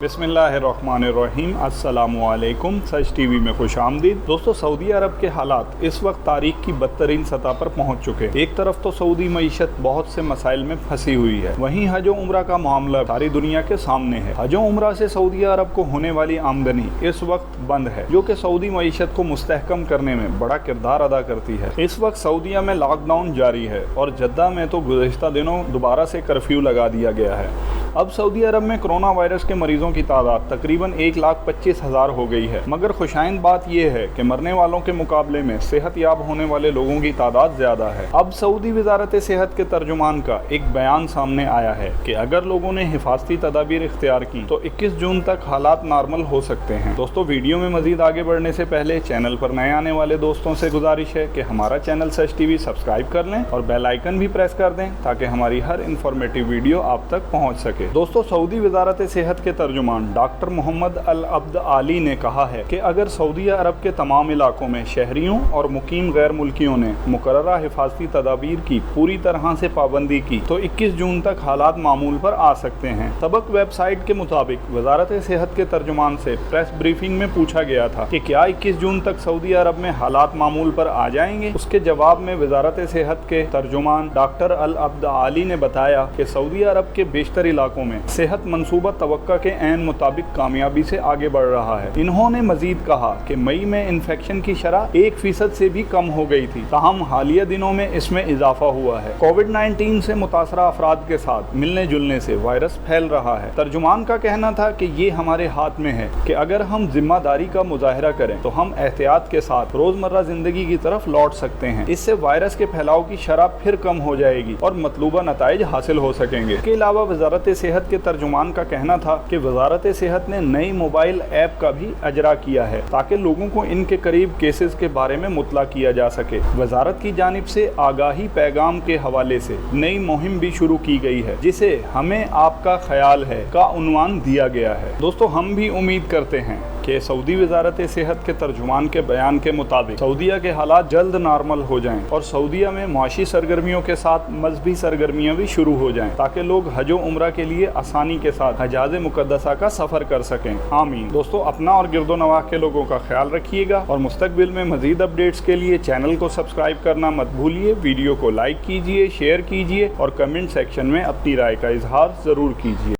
बिस्मिल्लाहिर्रहमानिर्रहीम अस्सलामुअलैकुम। सच टीवी में खुश आमदीद। दोस्तों, सऊदी अरब के हालात इस वक्त तारीख की बदतरीन सतह पर पहुंच चुके हैं। एक तरफ तो सऊदी मईशत बहुत से मसाइल में फंसी हुई है, वहीं हज व उम्रा का मामला सारी दुनिया के सामने है। हज व उम्रा से सऊदी अरब को होने वाली आमदनी इस वक्त बंद है, जो कि सऊदी मईशत को मुस्तहकम करने में बड़ा किरदार अदा करती है। इस वक्त सऊदीया में लॉकडाउन जारी है और जद्दा में तो गुज़िश्ता दिनों दोबारा से कर्फ्यू लगा दिया गया है। अब सऊदी अरब में कोरोना वायरस के मरीजों की तादाद तकरीबन 1,25,000 हो गई है, मगर खुशाइंद बात यह है कि मरने वालों के मुकाबले में सेहत याब होने वाले लोगों की तादाद ज्यादा है। अब सऊदी वजारत सेहत के तर्जुमान का एक बयान सामने आया है कि अगर लोगों ने हिफाजती तदाबीर इख्तियार की तो 21 जून तक हालात नॉर्मल हो सकते हैं। दोस्तों, वीडियो में मजीद आगे बढ़ने से पहले चैनल पर नए आने वाले दोस्तों से गुजारिश है कि हमारा चैनल सच टीवी सब्सक्राइब कर लें और बेल आइकन भी प्रेस कर दें ताकि हमारी हर इंफॉर्मेटिव वीडियो आप तक पहुँच सके। दोस्तों, सऊदी वजारत सेहत के तर्जुमान डॉक्टर मोहम्मद अल अब्द आली ने कहा है कि अगर सऊदी अरब के तमाम इलाकों में शहरियों और मुकीम गैर मुल्कियों ने मुकर्ररा हिफाजती तदाबीर की पूरी तरह से पाबंदी की तो 21 जून तक हालात मामूल पर आ सकते हैं। सबक वेबसाइट के मुताबिक वजारत सेहत के तर्जुमान से प्रेस ब्रीफिंग में पूछा गया था कि क्या 21 जून तक सऊदी अरब में हालात मामूल पर आ जाएंगे। उसके जवाब में वजारत सेहत के तर्जुमान डॉक्टर अल अब्द आली ने बताया कि सऊदी अरब के बेशतर इलाकों में सेहत मंसूबा तवक्का के ऐन मुताबिक कामयाबी से आगे बढ़ रहा है। इन्होंने मजीद कहा कि मई में इन्फेक्शन की शरह 1% से भी कम हो गई थी, ताहम हालिया दिनों में इसमें इजाफा हुआ है। कोविड-19 से मुतासरा अफराद के साथ मिलने जुलने से वायरस फैल रहा है। तर्जुमान का कहना था कि ये हमारे हाथ में है कि अगर हम जिम्मेदारी का मुजाहरा करें तो हम एहतियात के साथ रोजमर्रा जिंदगी की तरफ लौट सकते हैं। इससे वायरस के फैलाव की शरह फिर कम हो जाएगी और मतलूबा नताइज हासिल हो सकेंगे। इसके अलावा वजारत सेहत के तर्जुमान का कहना था कि वजारत सेहत ने नई मोबाइल ऐप का भी अजरा किया है ताकि लोगों को इनके करीब केसेस के बारे में मुतला किया जा सके। वजारत की जानिब से आगाही पैगाम के हवाले से नई मुहिम भी शुरू की गई है, जिसे हमें आपका ख्याल है का उन्वान दिया गया है। दोस्तों, हम भी उम्मीद करते हैं कि सऊदी वजारत सेहत के तर्जुमान के बयान के मुताबिक सऊदीया के हालात जल्द नॉर्मल हो जाएं और सऊदीया में मुआशी सरगर्मियों के साथ मजहबी सरगर्मियां भी शुरू हो जाएं ताकि लोग हज व उम्रा के लिए आसानी के साथ हजाज मुकद्दसा का सफर कर सकें। आमीन। दोस्तों, अपना और गिरदो नवाह के लोगों का ख्याल रखिएगा और मुस्तकबिल में मजीद अपडेट्स के लिए चैनल को सब्सक्राइब करना मत भूलिए। वीडियो को लाइक कीजिए, शेयर कीजिए और कमेंट सेक्शन में अपनी राय का इजहार जरूर कीजिए।